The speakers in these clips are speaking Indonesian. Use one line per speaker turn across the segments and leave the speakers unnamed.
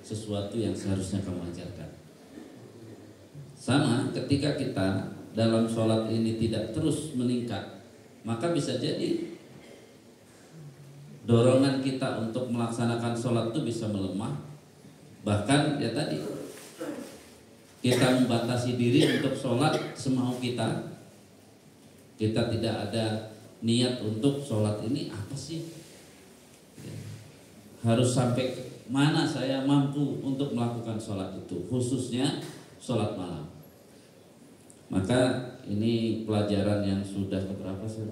sesuatu yang seharusnya kamu ajarkan. Sama ketika kita dalam sholat ini tidak terus meningkat, maka bisa jadi dorongan kita untuk melaksanakan sholat itu bisa melemah. Bahkan ya tadi, kita membatasi diri untuk sholat semau kita. Kita tidak ada niat untuk sholat ini apa sih? Harus sampai mana saya mampu untuk melakukan sholat itu, khususnya sholat malam. Maka ini pelajaran yang sudah keberapa sih?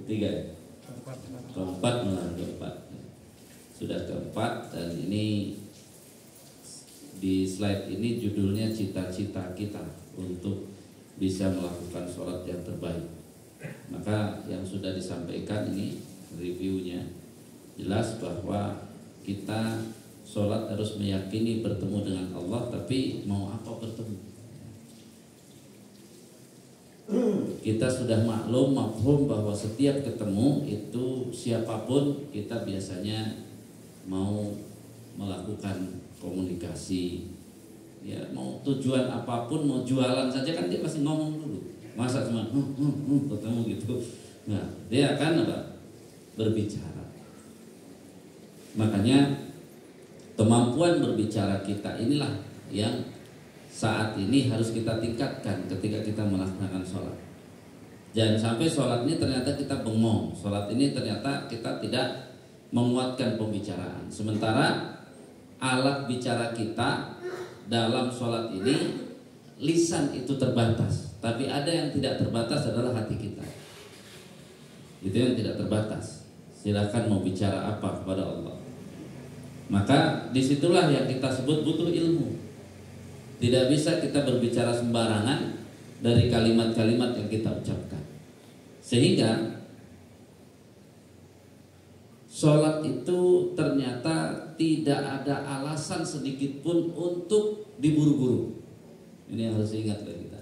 Ketiga ya? Keempat malah, keempat. Sudah keempat, dan ini di slide ini judulnya cita-cita kita untuk bisa melakukan sholat yang terbaik. Maka yang sudah disampaikan ini reviewnya jelas bahwa kita sholat harus meyakini bertemu dengan Allah, tapi mau apa bertemu? Kita sudah mafhum bahwa setiap ketemu itu siapapun kita biasanya mau melakukan komunikasi. Ya, mau tujuan apapun, mau jualan saja kan dia pasti ngomong dulu. Masa cuma ketemu gitu. Nah, dia akan apa? Berbicara. Makanya kemampuan berbicara kita inilah yang saat ini harus kita tingkatkan ketika kita melaksanakan sholat. Jangan sampai sholat ini ternyata kita bengong, sholat ini ternyata kita tidak menguatkan pembicaraan. Sementara alat bicara kita dalam sholat ini, lisan itu terbatas, tapi ada yang tidak terbatas adalah hati kita. Itu yang tidak terbatas. Silakan mau bicara apa kepada Allah. Maka disitulah yang kita sebut butuh ilmu. Tidak bisa kita berbicara sembarangan dari kalimat-kalimat yang kita ucapkan. Sehingga sholat itu ternyata tidak ada alasan sedikit pun untuk diburu-buru. Ini harus diingat oleh kita.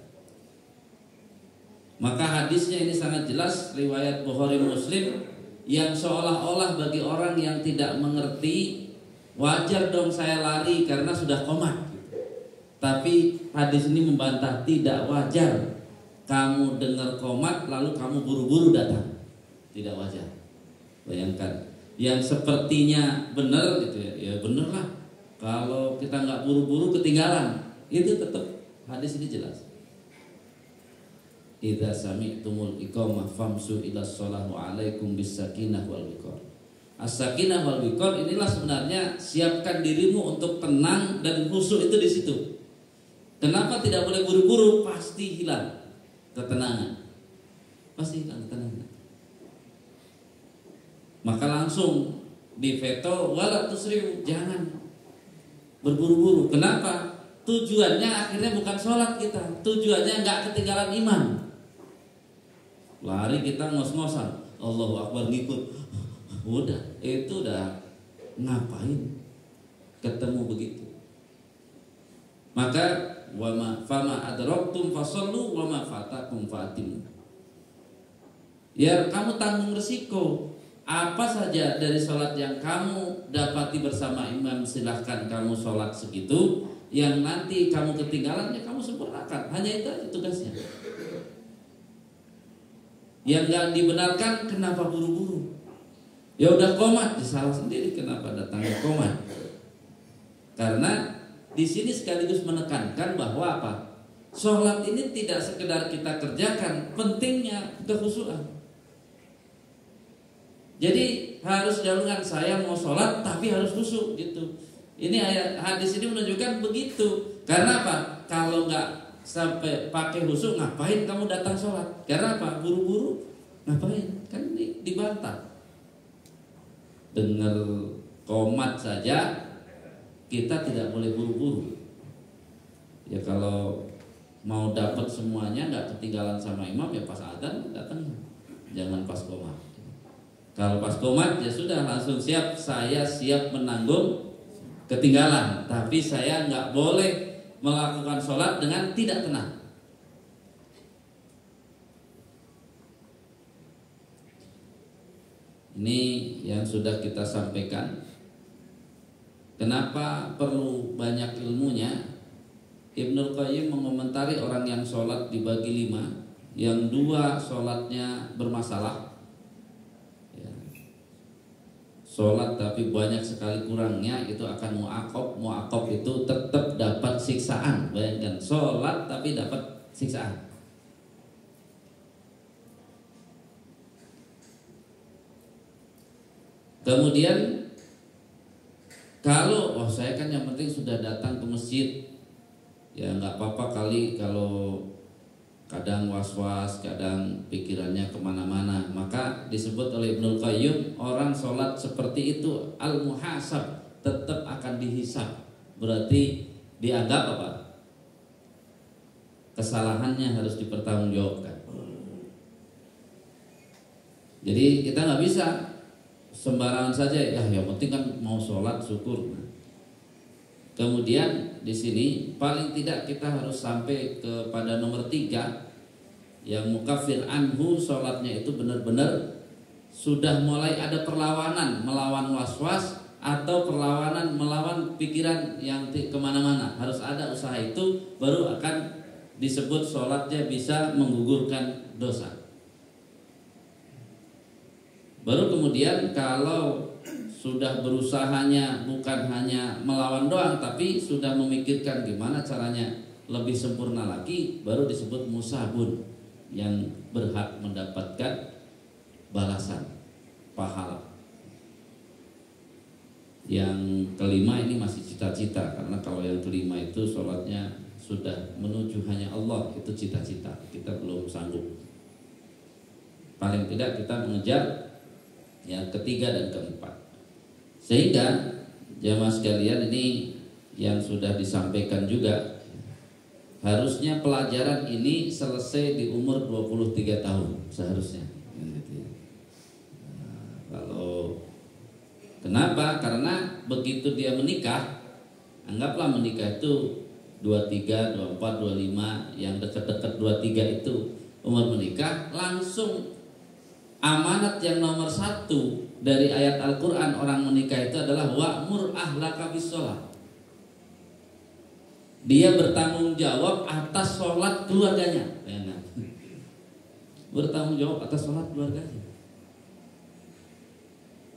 Maka hadisnya ini sangat jelas, riwayat Bukhari Muslim, yang seolah-olah bagi orang yang tidak mengerti, wajar dong saya lari karena sudah qomat. Tapi hadis ini membantah, tidak wajar kamu dengar qomat lalu kamu buru-buru datang. Tidak wajar. Bayangkan, yang sepertinya benar gitu ya, ya benar lah. Kalau kita nggak buru-buru ketinggalan, itu tetap hadis ini jelas. Idza sami'tumul iqamah famsu ila shalah wa alaikum bis-sakinah wal wiqar. As-sakinah wal wiqar inilah sebenarnya siapkan dirimu untuk tenang dan khusyuk itu di situ. Kenapa tidak boleh buru-buru? Pasti hilang ketenangan. Pasti hilang ketenangan. Maka langsung di veto wala tusri'u, jangan berburu-buru. Kenapa? Tujuannya akhirnya bukan sholat kita, tujuannya nggak ketinggalan imam. Lari kita ngos-ngosan, Allahu Akbar ngikut. Udah, itu udah ngapain ketemu begitu. Maka fama adraktum fasallu wa ma fatakum fatimu. Ya kamu tanggung resiko. Apa saja dari sholat yang kamu dapati bersama imam, silahkan kamu sholat segitu. Yang nanti kamu ketinggalan, ya kamu sempurnakan. Hanya itu aja tugasnya. Yang gak dibenarkan, kenapa buru-buru? Ya udah qomat, disalah sendiri. Kenapa datangnya qomat? Karena di sini sekaligus menekankan bahwa apa? Sholat ini tidak sekedar kita kerjakan, pentingnya kekhusyuan. Jadi harus jauhkan saya mau sholat tapi harus khusyuk gitu. Ini ayat hadis ini menunjukkan begitu. Karena apa? Kalau nggak sampai pakai khusyuk, ngapain kamu datang sholat? Karena apa? Buru-buru ngapain? Kan ini dibantah. Dengar qomat saja kita tidak boleh buru-buru. Ya kalau mau dapat semuanya nggak ketinggalan sama imam, ya pas adzan datang, jangan pas qomat. Kalau pas qomat ya sudah langsung siap, saya siap menanggung ketinggalan, tapi saya nggak boleh melakukan sholat dengan tidak tenang. Ini yang sudah kita sampaikan Kenapa perlu banyak ilmunya? Ibnul Qayyim mengomentari orang yang sholat dibagi 5, yang 2 sholatnya bermasalah, ya. Sholat tapi banyak sekali kurangnya, itu akan mu'aqab. Mu'aqab itu tetap dapat siksaan. Bayangkan, sholat tapi dapat siksaan. Kemudian kalau saya kan yang penting sudah datang ke masjid, ya nggak apa-apa kali kalau kadang was-was, kadang pikirannya kemana-mana. Maka disebut oleh Ibnul Qayyim, orang sholat seperti itu al-muhasab, tetap akan dihisab. Berarti dianggap apa? Kesalahannya harus dipertanggungjawabkan. Jadi kita nggak bisa sembarangan saja, ya yang penting kan mau sholat syukur. Kemudian di sini paling tidak kita harus sampai kepada nomor 3, yang mukafir anhu, sholatnya itu benar-benar sudah mulai ada perlawanan melawan was-was atau perlawanan melawan pikiran yang kemana-mana. Harus ada usaha itu, baru akan disebut sholatnya bisa menggugurkan dosa. Baru kemudian kalau sudah berusahanya bukan hanya melawan doang, tapi sudah memikirkan gimana caranya lebih sempurna lagi, baru disebut musabun, yang berhak mendapatkan balasan pahala. Yang kelima ini masih cita-cita, karena kalau yang kelima itu sholatnya sudah menuju hanya Allah, itu cita-cita, kita belum sanggup. Paling tidak kita mengejar yang ketiga dan keempat. Sehingga jamaah sekalian, ini yang sudah disampaikan juga, harusnya pelajaran ini selesai di umur 23 tahun seharusnya. Kalau kenapa? Karena begitu dia menikah, anggaplah menikah itu 23, 24, 25, yang dekat-dekat 23 itu umur menikah, langsung amanat yang nomor 1 dari ayat Al-Quran orang menikah itu adalah wa'mur ahlaka bis-sholat. Dia bertanggung jawab atas sholat keluarganya. Bertanggung jawab atas sholat keluarganya.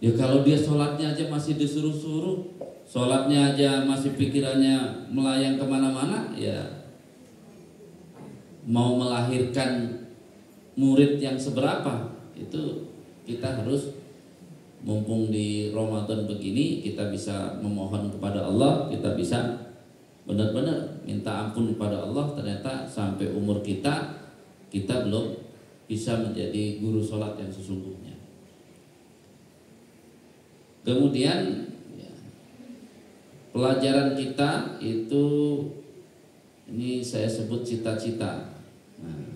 Ya kalau dia sholatnya aja masih disuruh-suruh, sholatnya aja masih pikirannya melayang kemana-mana, ya mau melahirkan murid yang seberapa? Itu kita harus, mumpung di Ramadan begini, kita bisa memohon kepada Allah, kita bisa benar-benar minta ampun kepada Allah. Ternyata sampai umur kita belum bisa menjadi guru sholat yang sesungguhnya. Kemudian ya, pelajaran kita itu, ini saya sebut cita-cita. Nah,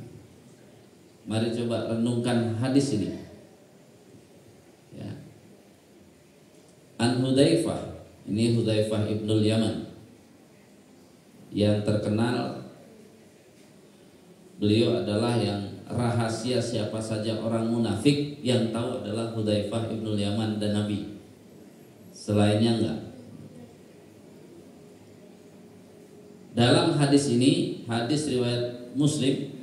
mari coba renungkan hadis ini. Ya. An Hudzaifah, ini Hudzaifah ibnul Yaman, yang terkenal beliau adalah yang rahasia siapa saja orang munafik yang tahu adalah Hudzaifah ibnul Yaman dan Nabi. Selainnya enggak. Dalam hadis ini, hadis riwayat Muslim,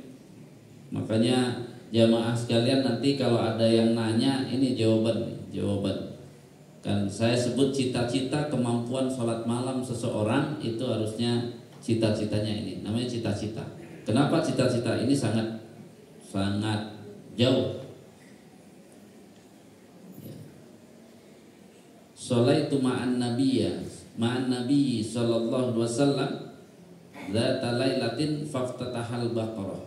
makanya jamaah sekalian nanti kalau ada yang nanya, ini jawaban. Kan saya sebut cita-cita kemampuan sholat malam seseorang itu harusnya cita-citanya ini, namanya cita-cita. Kenapa cita-cita ini sangat jauh? Sholaitu ma'an nabiyyi sallallahu alaihi wasallam dzata lailatin faftatahal baqarah.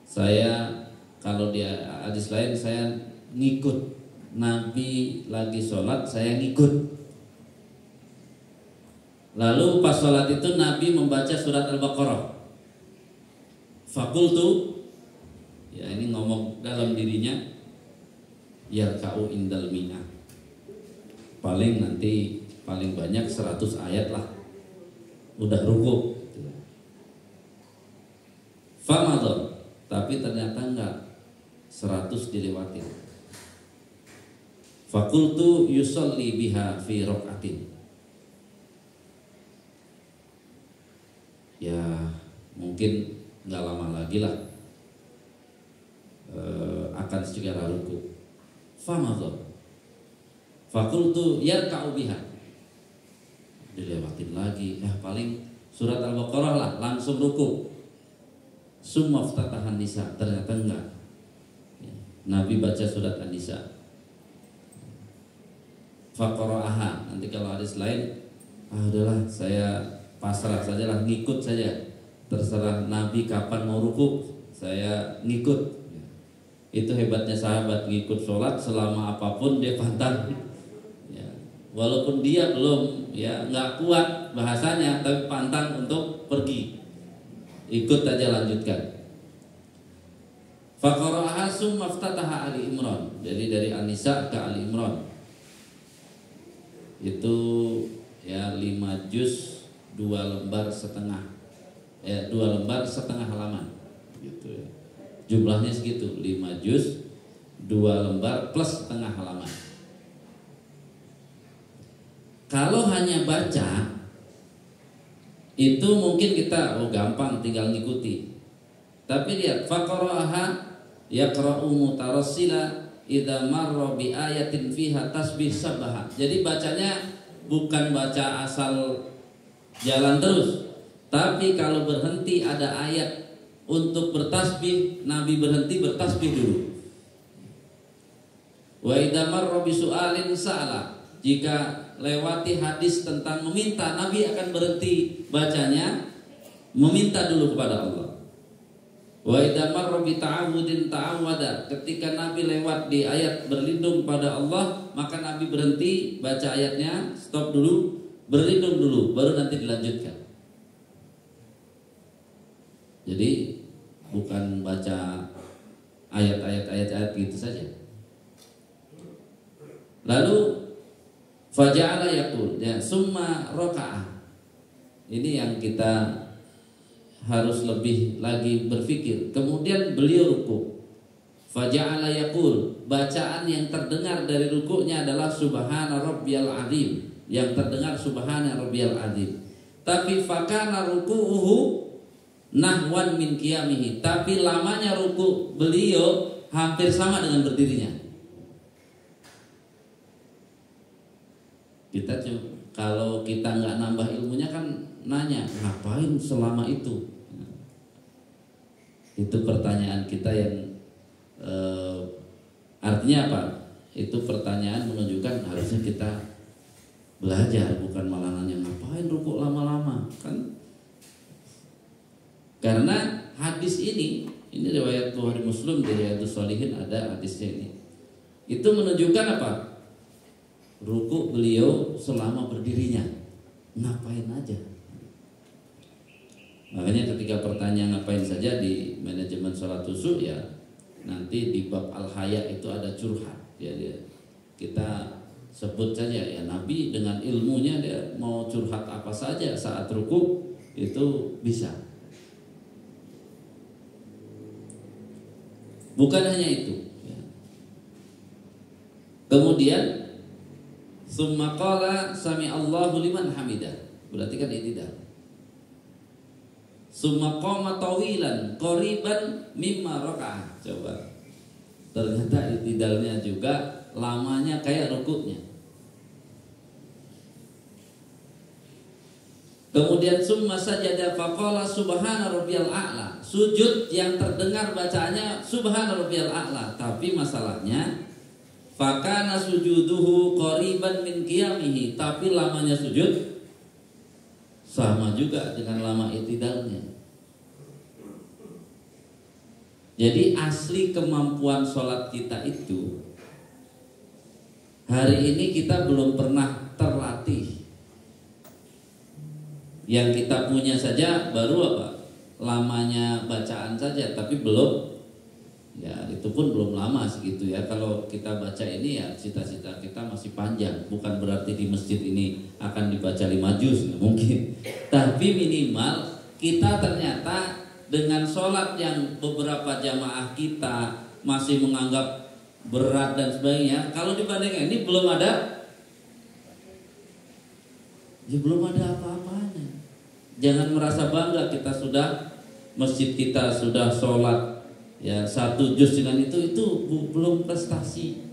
Saya kalau di hadis lain, saya ngikut Nabi lagi sholat, saya ngikut. Lalu pas sholat itu Nabi membaca surat Al-Baqarah. Fakultu, ya ini ngomong dalam dirinya, yarka'u indal mi'ah. Paling banyak 100 ayat lah, udah rukuk. Famadon, tapi ternyata enggak, 100 dilewatin. Fakultu yusolli biha fi rok'atin. ya mungkin nggak lama lagi lah akan segera ruku. Famadhab fakultu yarka'u biha, dilewatin lagi, paling surat Al-Baqarah lah, langsung ruku. Summa ftatahan nisa, ternyata enggak. Nabi baca surat An-Nisa. Faqara'aha, nanti kalau hadis lain, udahlah saya pasrah saja lah, ngikut saja. Terserah Nabi kapan mau ruku, saya ngikut. Itu hebatnya sahabat, ngikut sholat selama apapun dia pantang. Ya, walaupun dia belum nggak kuat bahasanya, tapi pantang untuk pergi, ikut aja, lanjutkan. Faqara'aha summa ftataha Ali Imran. Jadi dari An-Nisa ke Ali Imran itu 5 juz 2 lembar setengah, 2 lembar setengah halaman gitu ya. Jumlahnya segitu, 5 juz 2 lembar plus setengah halaman. Kalau hanya baca itu mungkin kita gampang tinggal ngikuti. Tapi lihat, faqara'aha yaqra'u mutarassila idza marra bi ayatin fiha tasbih sabbaha. Jadi bacanya bukan baca asal jalan terus, tapi kalau berhenti ada ayat untuk bertasbih, Nabi berhenti bertasbih dulu. Wa idza marra bi su'alin sa'ala. Jika lewati hadis tentang meminta, Nabi akan berhenti bacanya, meminta dulu kepada Allah. Wa idza marra bi ta'awudin ta'awada. Ketika Nabi lewat di ayat berlindung pada Allah, maka Nabi berhenti baca ayatnya, stop dulu, berlindung dulu, baru nanti dilanjutkan. Jadi bukan baca ayat-ayat gitu saja. Lalu faja'ala yaqul, summa raka'ah. Ini yang kita harus lebih lagi berpikir. Kemudian beliau ruku. Faja'ala yaqul, bacaan yang terdengar dari rukunya adalah subhana rabbiyal azim. Yang terdengar subhana rabbiyal azim. Tapi fakana ruku'uhu nahwan min qiyamihi, tapi lamanya ruku beliau hampir sama dengan berdirinya. Kita kalau kita nggak nambah ilmunya kan nanya, ngapain selama itu? Itu pertanyaan kita yang artinya apa? Itu pertanyaan menunjukkan harusnya kita belajar, bukan malah nanya ngapain ruku lama-lama kan? Karena hadis ini riwayat Bukhari Muslim di Riyadhus Shalihin ada hadisnya ini. Itu menunjukkan apa? Ruku beliau selama berdirinya. Ngapain aja? Makanya ketika pertanyaan ngapain saja di manajemen sholat khusyuk, ya nanti di bab al-haya itu ada curhat. Ya, kita sebut saja ya, Nabi dengan ilmunya dia mau curhat apa saja saat ruku itu bisa. Bukan hanya itu. Kemudian summa qala sami Allahu liman hamidah. Berarti kan i'tidal. Summa qama tawilan qariban mimma raka'ah. Coba. Ternyata i'tidalnya juga lamanya kayak rukuknya. Kemudian summa sajada faqala subhana rabbiyal a'la. Sujud yang terdengar bacaannya subhana rabbiyal a'la, tapi masalahnya fakana sujuduhu qariban min qiyamihi, tapi lamanya sujud sama juga dengan lama i'tidalnya. Jadi asli kemampuan sholat kita itu hari ini kita belum pernah terlatih. Yang kita punya saja baru apa? Lamanya bacaan saja, tapi belum, ya itu pun belum lama segitu ya. Kalau kita baca ini ya cita-cita kita masih panjang. Bukan berarti di masjid ini akan dibaca 5 juz, mungkin. Tapi minimal kita ternyata dengan sholat yang beberapa jamaah kita masih menganggap berat dan sebagainya, kalau dibandingkan ini belum ada, ya belum ada apa-apanya. Jangan merasa bangga kita sudah masjid kita sudah sholat ya 1 juz dengan itu belum prestasi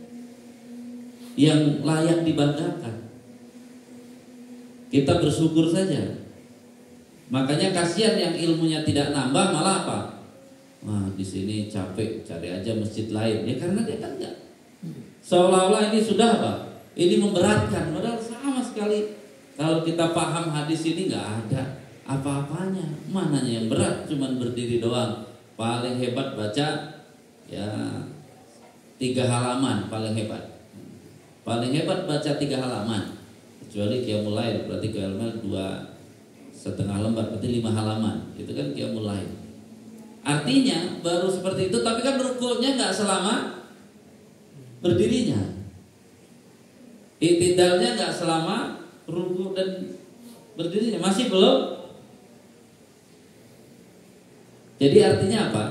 yang layak dibanggakan. Kita bersyukur saja. Makanya kasihan yang ilmunya tidak nambah, malah apa? Wah, di sini capek, cari aja masjid lain. Ya karena dia kan enggak. Seolah-olah ini sudah apa? Ini memberatkan, padahal sama sekali. Kalau kita paham hadis ini nggak ada apa-apanya. Mananya yang berat, cuman berdiri doang. Paling hebat baca ya 3 halaman paling hebat. Paling hebat baca 3 halaman. Kecuali qiyamul lail, berarti qiyamul lail 2,5 lembar, berarti 5 halaman. Itu kan qiyamul lail. Artinya baru seperti itu, tapi kan rukunya nggak selama berdirinya. I'tidalnya nggak selama ruku dan berdirinya, masih belum. Jadi artinya apa?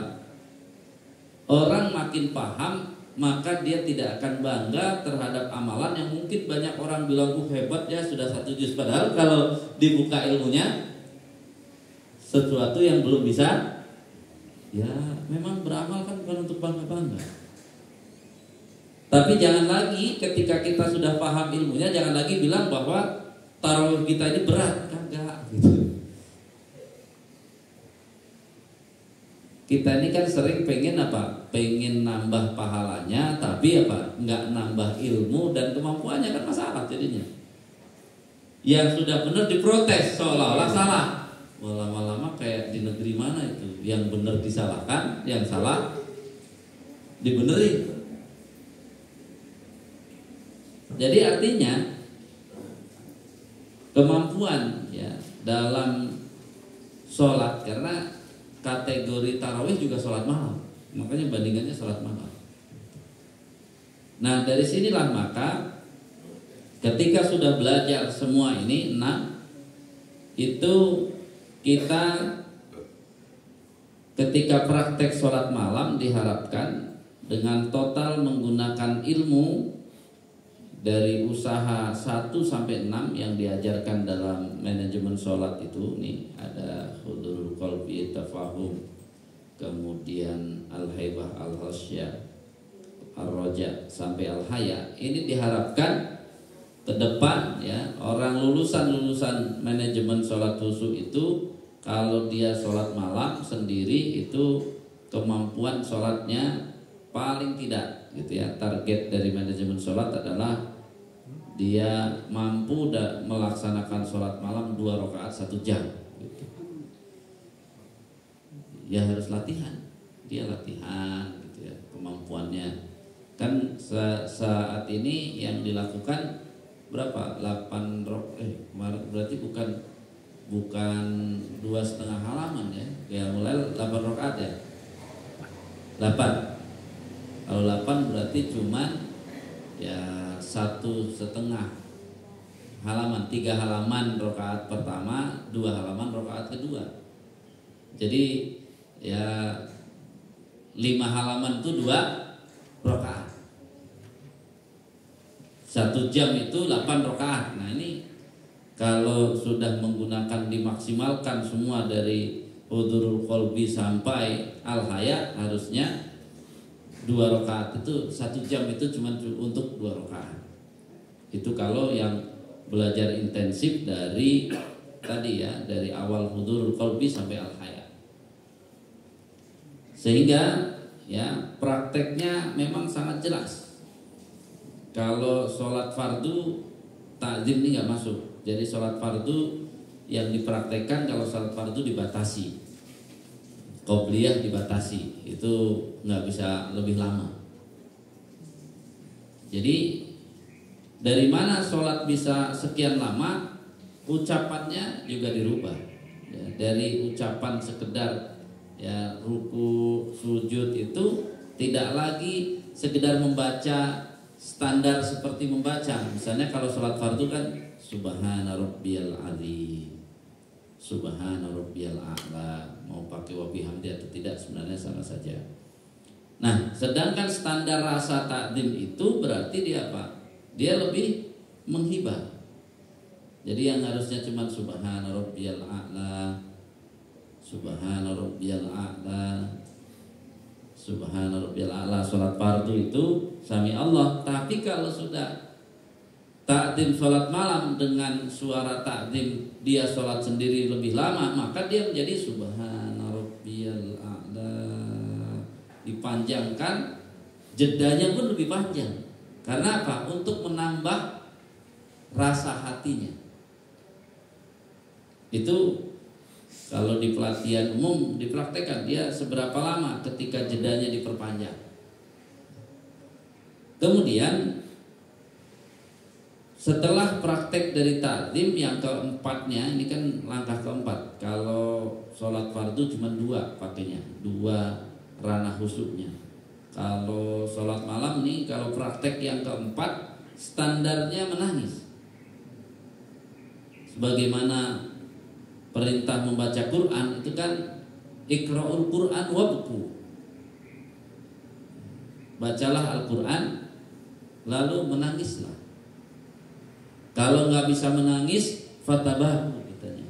Orang makin paham, maka dia tidak akan bangga terhadap amalan yang mungkin banyak orang bilang hebat ya sudah 1 juz. Padahal kalau dibuka ilmunya sesuatu yang belum bisa. Ya memang beramal kan bukan untuk bangga-bangga. Tapi jangan lagi ketika kita sudah paham ilmunya, jangan lagi bilang bahwa tarawih kita ini berat. Kagak gitu. Kita ini kan sering pengen apa? Pengen nambah pahalanya, tapi apa? Nggak nambah ilmu dan kemampuannya, kan masalah jadinya. Yang sudah benar diprotes seolah-olah salah. Lama-lama kayak di negeri mana itu, yang benar disalahkan, yang salah dibenerin. Jadi artinya kemampuan ya dalam sholat, karena kategori tarawih juga sholat malam, makanya bandingannya sholat malam. Nah dari sinilah maka ketika sudah belajar semua ini 6, itu kita ketika praktek sholat malam diharapkan dengan total menggunakan ilmu dari usaha 1 sampai 6 yang diajarkan dalam manajemen sholat itu. Nih ada hudurul qalbi, tafahum, kemudian al-haibah, al-khasyah, ar-raja sampai al-haya. Ini diharapkan ke depan ya orang lulusan manajemen sholat khusyuk itu, kalau dia sholat malam sendiri itu kemampuan sholatnya paling tidak gitu ya. Target dari manajemen sholat adalah dia mampu melaksanakan sholat malam 2 rakaat 1 jam gitu. Ya harus latihan, dia latihan gitu ya kemampuannya. Kan saat ini yang dilakukan berapa? 8 berarti bukan 2,5 halaman ya. Ya mulai 8 rakaat ya. 8. Kalau 8 berarti cuman ya 1,5 halaman, 3 halaman rakaat pertama, 2 halaman rakaat kedua. Jadi ya 5 halaman itu 2 rakaat. 1 jam itu 8 rakaat. Nah ini kalau sudah menggunakan dimaksimalkan semua dari hudurul qalbi sampai al-haya, harusnya 2 rakaat itu 1 jam itu cuma untuk 2 rakaat. Itu kalau yang belajar intensif dari tadi ya, dari awal hudurul qalbi sampai al-haya. Sehingga ya prakteknya memang sangat jelas. Kalau sholat fardu takzim ini nggak masuk. Jadi sholat fardu yang dipraktekkan, kalau sholat fardu dibatasi, qobliyah dibatasi, itu nggak bisa lebih lama. Jadi dari mana sholat bisa sekian lama? Ucapannya juga dirubah ya, dari ucapan sekedar ya ruku sujud itu tidak lagi sekedar membaca standar seperti membaca. Misalnya kalau sholat fardu kan subhana rabbiyal azim, subhana rabbiyal a'la, mau pakai wa bihamdi atau tidak sebenarnya sama saja. Nah, sedangkan standar rasa takdim itu berarti dia apa? Dia lebih menghibah. Jadi yang harusnya cuma subhana rabbiyal a'la, subhana rabbiyal a'la, subhana rabbiyal a'la, sholat fardu itu sami Allah. Tapi kalau sudah takdim sholat malam dengan suara takdim dia sholat sendiri lebih lama, maka dia menjadi subhana rabbiyal a'la, dipanjangkan, jedanya pun lebih panjang. Karena apa? Untuk menambah rasa hatinya. Itu kalau di pelatihan umum dipraktekkan, dia seberapa lama ketika jedanya diperpanjang. Kemudian setelah praktek dari takdim yang keempatnya, ini kan langkah keempat. Kalau sholat fardu cuma dua pakainya, dua ranah khusyuknya. Kalau sholat malam nih, kalau praktek yang keempat, standarnya menangis. Sebagaimana perintah membaca Quran itu kan iqra'ul Quran wabku, bacalah Al-Quran lalu menangislah. Kalau nggak bisa menangis, fatabahu katanya.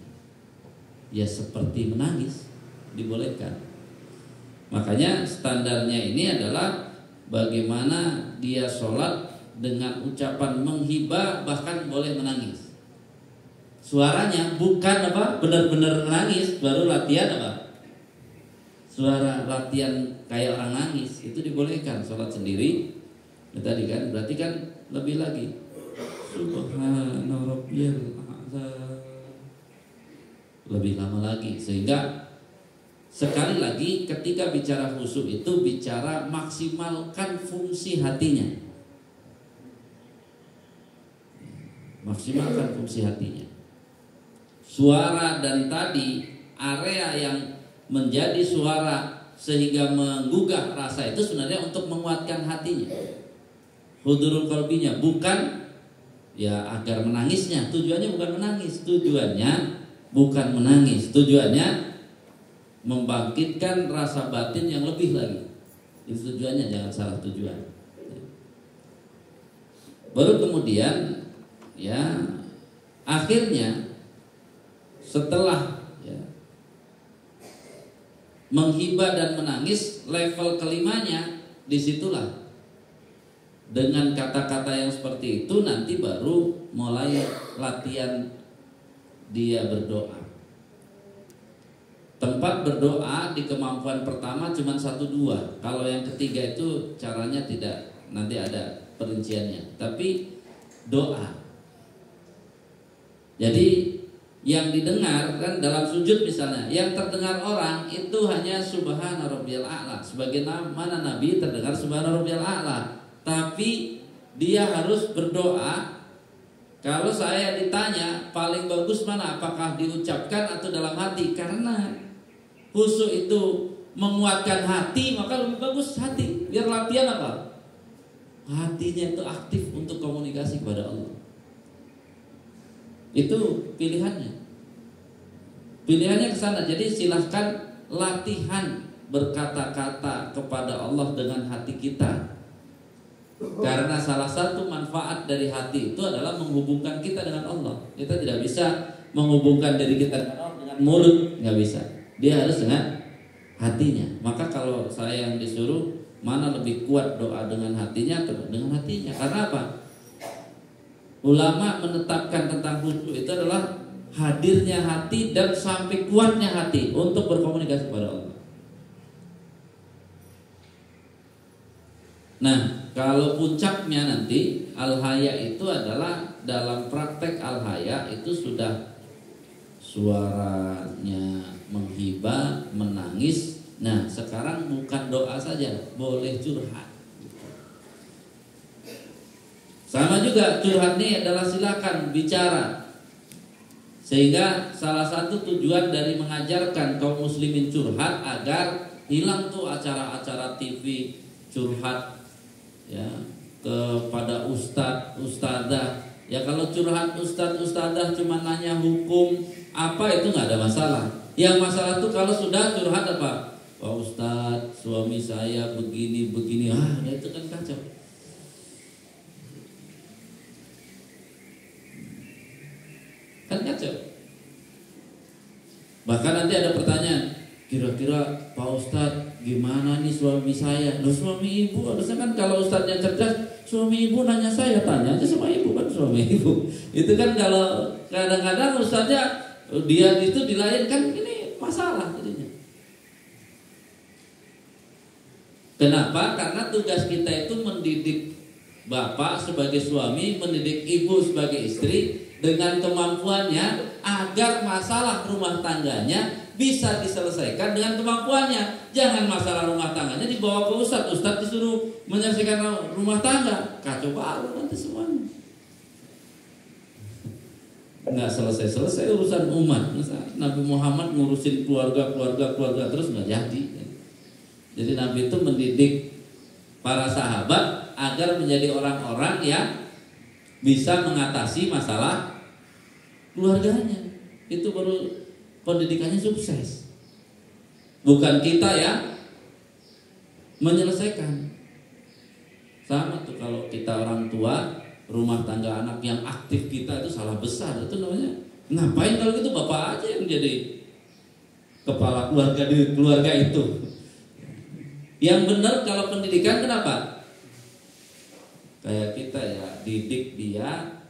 Ya seperti menangis, dibolehkan. Makanya standarnya ini adalah bagaimana dia sholat dengan ucapan menghibah, bahkan boleh menangis. Suaranya bukan apa benar-benar menangis, baru latihan apa? Suara latihan kayak orang nangis itu dibolehkan sholat sendiri. Nah, tadi kan berarti kan lebih lagi. Subhana rabbiyal a'la, lebih lama lagi. Sehingga sekali lagi ketika bicara khusyuk itu bicara maksimalkan fungsi hatinya, maksimalkan fungsi hatinya. Suara dan tadi area yang menjadi suara sehingga menggugah rasa itu sebenarnya untuk menguatkan hatinya, hudurul qalbinya, bukan ya agar menangisnya. Tujuannya bukan menangis, tujuannya bukan menangis, tujuannya membangkitkan rasa batin yang lebih lagi. Itu tujuannya, jangan salah tujuan. Baru kemudian ya akhirnya setelah ya, menghibah dan menangis, level kelimanya disitulah. Dengan kata-kata yang seperti itu nanti baru mulai latihan dia berdoa. Tempat berdoa di kemampuan pertama cuma 1-2. Kalau yang ketiga itu caranya tidak, nanti ada perinciannya. Tapi doa. Jadi yang didengar kan dalam sujud misalnya, yang terdengar orang itu hanya subhana rabbiyal a'la. Sebagaimana Nabi terdengar subhana rabbiyal a'la. Tapi dia harus berdoa. Kalau saya ditanya paling bagus mana, apakah diucapkan atau dalam hati? Karena khusyuk itu menguatkan hati, maka lebih bagus hati. Biar latihan apa? Hatinya itu aktif untuk komunikasi kepada Allah. Itu pilihannya. Pilihannya ke sana. Jadi silahkan latihan berkata-kata kepada Allah dengan hati kita. Karena salah satu manfaat dari hati itu adalah menghubungkan kita dengan Allah. Kita tidak bisa menghubungkan diri kita dengan Allah dengan mulut, nggak bisa. Dia harus dengan hatinya. Maka kalau saya yang disuruh mana lebih kuat doa dengan hatinya atau dengan hatinya? Karena apa? Ulama menetapkan tentang khusyuk itu adalah hadirnya hati dan sampai kuatnya hati untuk berkomunikasi kepada Allah. Nah, kalau puncaknya nanti al-haya itu adalah dalam praktek al-haya itu sudah suaranya menghibah, menangis. Nah, sekarang bukan doa saja, boleh curhat. Sama juga curhat ini adalah silakan bicara. Sehingga salah satu tujuan dari mengajarkan kaum muslimin curhat agar hilang tuh acara-acara TV curhat ya kepada ustadz, ustadzah. Ya kalau curhat ustadz, ustadzah cuma nanya hukum apa itu nggak ada masalah. Yang masalah tuh kalau sudah curhat apa? Pak Ustadz, suami saya begini, itu kan kacau. kacau. Bahkan nanti ada pertanyaan, kira-kira Pak Ustadz gimana nih suami saya? Loh, suami ibu harusnya kan kalau Ustadznya cerdas, suami ibu nanya saya, tanya aja sama ibu kan suami ibu. Itu kan kalau kadang-kadang Ustadznya dia itu dilahirkan, ini masalah jadinya. Kenapa? Karena tugas kita itu mendidik bapak sebagai suami, mendidik ibu sebagai istri dengan kemampuannya agar masalah rumah tangganya bisa diselesaikan dengan kemampuannya. Jangan masalah rumah tangganya dibawa ke ustadz, ustadz disuruh menyelesaikan rumah tangga, kacau balau nanti semuanya. Nggak selesai-selesai urusan umat. Masa Nabi Muhammad ngurusin keluarga terus nggak jadi. Jadi Nabi itu mendidik para sahabat agar menjadi orang-orang yang bisa mengatasi masalah keluarganya. Itu baru pendidikannya sukses. Bukan kita yang menyelesaikan. Sama tuh kalau kita orang tua, rumah tangga anak yang aktif kita itu salah besar. Itu namanya ngapain kalau gitu, bapak aja yang jadi kepala keluarga di keluarga itu. Yang benar kalau pendidikan kenapa? Kayak kita ya, didik dia,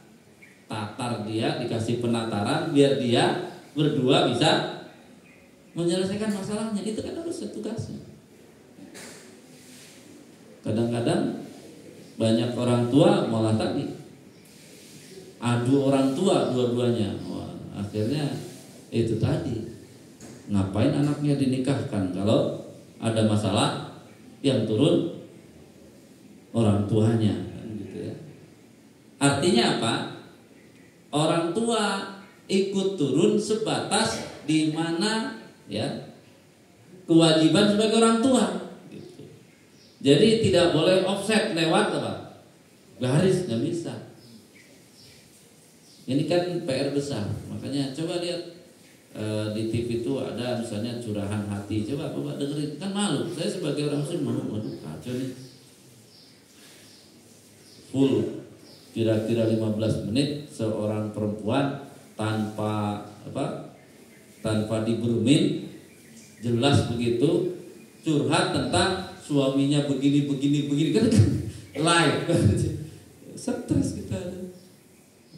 tatar dia, dikasih penataran biar dia berdua bisa menyelesaikan masalahnya. Itu kan harus tugasnya. Kadang-kadang banyak orang tua malah tadi adu orang tua dua-duanya. Wah, akhirnya itu tadi, ngapain anaknya dinikahkan kalau ada masalah yang turun orang tuanya, gitu ya. Artinya apa? Orang tua ikut turun sebatas di mana ya kewajiban sebagai orang tua. Gitu. Jadi tidak boleh offset lewat apa? Garis, nggak bisa. Ini kan PR besar. Makanya coba lihat di TV itu ada misalnya curahan hati. Coba Bapak dengerin, kan malu. Saya sebagai orang Muslim malu. Waduh, kacau nih. Full kira-kira 15 menit seorang perempuan tanpa di-grooming, jelas begitu curhat tentang suaminya begini kan live. Stres kita.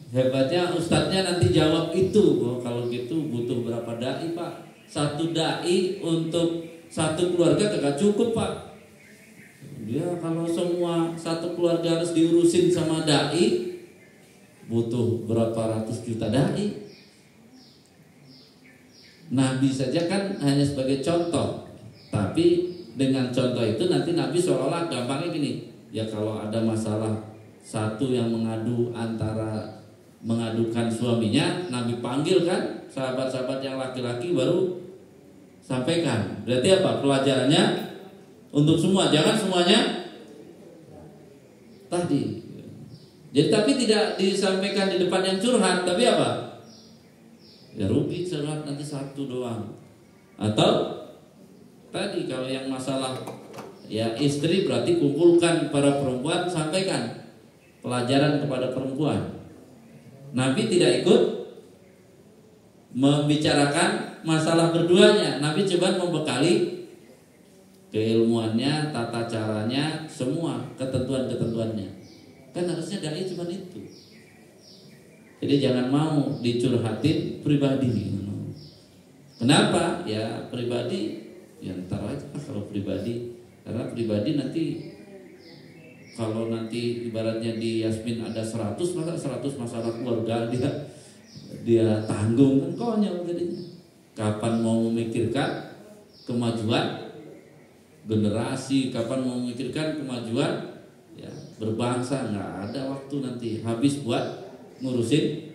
Hebatnya ustadznya nanti jawab itu. Oh, kalau gitu butuh berapa dai Pak? Satu dai untuk satu keluarga kagak cukup Pak. Dia kalau semua satu keluarga harus diurusin sama dai, butuh berapa ratus juta dai. Nabi saja kan hanya sebagai contoh. Tapi dengan contoh itu nanti Nabi seolah-olah gampangnya gini. Ya kalau ada masalah satu yang mengadukan suaminya, Nabi panggil kan sahabat-sahabat yang laki-laki baru sampaikan. Berarti apa? Pelajarannya untuk semua, jangan semuanya tadi. Jadi tapi tidak disampaikan di depan yang curhat, tapi apa? Ya rugi curhat nanti satu doang. Atau tadi kalau yang masalah ya istri, berarti kumpulkan para perempuan, sampaikan pelajaran kepada perempuan. Nabi tidak ikut membicarakan masalah berduanya. Nabi coba membekali keilmuannya, tata caranya, semua ketentuan-ketentuannya. Kan harusnya dai cuma itu. Jadi jangan mau dicurhatin pribadi. Kenapa? Ya pribadi, ya ntar aja kalau pribadi. Karena pribadi nanti, kalau nanti ibaratnya di Yasmin ada 100, masa 100 masalah keluarga dia tanggung, kan konyol jadinya. Kapan mau memikirkan kemajuan generasi, kapan mau memikirkan kemajuan ya berbangsa? Nggak ada waktu, nanti habis buat ngurusin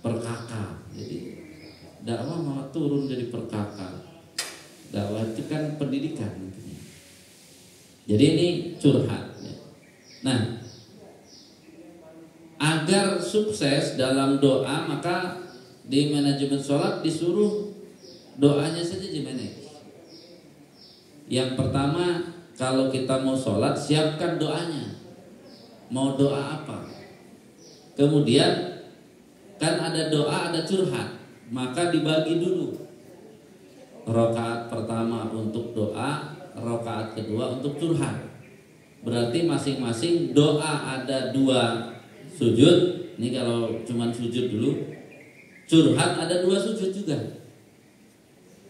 perkaka. Jadi dakwah malah turun jadi perkaka. Dakwah itu kan pendidikan. Jadi ini curhat. Nah, agar sukses dalam doa, maka di manajemen sholat disuruh doanya saja dimanage. Yang pertama, kalau kita mau sholat, siapkan doanya. Mau doa apa? Kemudian kan ada doa, ada curhat, maka dibagi dulu. Rakaat pertama untuk doa, rakaat kedua untuk curhat. Berarti masing-masing doa ada 2 sujud. Ini kalau cuman sujud dulu. Curhat ada 2 sujud juga.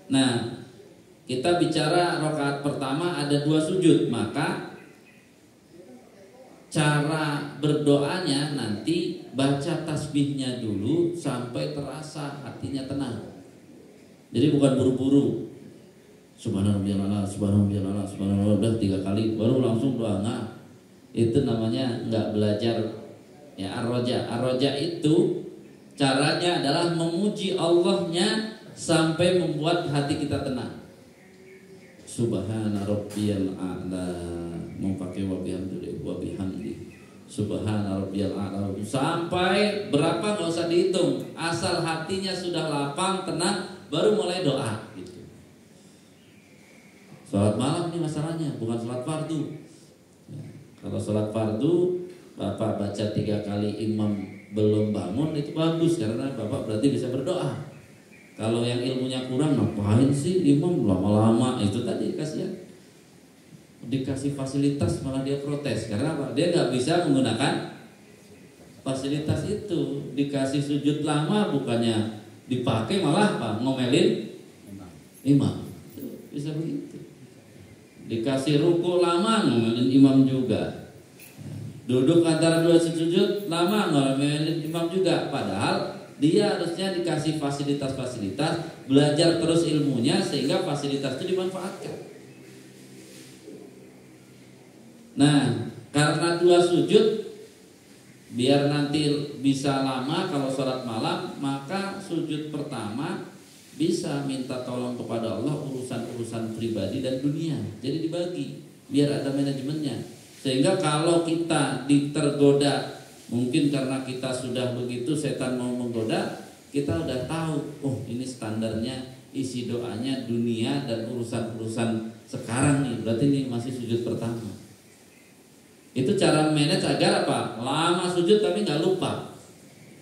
Nah, kita bicara rakaat pertama ada 2 sujud, maka cara berdoanya nanti baca tasbihnya dulu sampai terasa hatinya tenang. Jadi bukan buru-buru. Subhanallah, subhanallah, subhanallah, udah 3 kali baru langsung doa. Nah, itu namanya nggak belajar ya ar-roja. Ar-roja itu caranya adalah memuji Allahnya sampai membuat hati kita tenang. Subhana rabbiyal a'la, mau pakai wa bihamdi. Subhana rabbiyal a'la sampai berapa nggak usah dihitung, asal hatinya sudah lapang, tenang, baru mulai doa gitu. Salat malam ini masalahnya, bukan salat fardu. Ya, kalau salat fardu Bapak baca 3 kali imam belum bangun itu bagus, karena Bapak berarti bisa berdoa. Kalau yang ilmunya kurang, ngapain sih imam lama-lama? Itu tadi kasihan. Dikasih fasilitas malah dia protes. Karena apa? Dia nggak bisa menggunakan fasilitas itu. Dikasih sujud lama bukannya dipakai, malah apa? Ngomelin imam. Bisa begitu. Dikasih ruku lama, ngomelin imam juga. Duduk antara 2 sujud lama, ngomelin imam juga. Padahal dia harusnya dikasih fasilitas-fasilitas, belajar terus ilmunya sehingga fasilitas itu dimanfaatkan. Nah, karena 2 sujud, biar nanti bisa lama kalau sholat malam, maka sujud pertama bisa minta tolong kepada Allah urusan-urusan pribadi dan dunia. Jadi dibagi, biar ada manajemennya. Sehingga kalau kita tergoda, mungkin karena kita sudah begitu, setan mau menggoda, kita udah tahu, oh ini standarnya, isi doanya dunia dan urusan-urusan sekarang nih, berarti ini masih sujud pertama. Itu cara manage agar apa? Lama sujud tapi nggak lupa,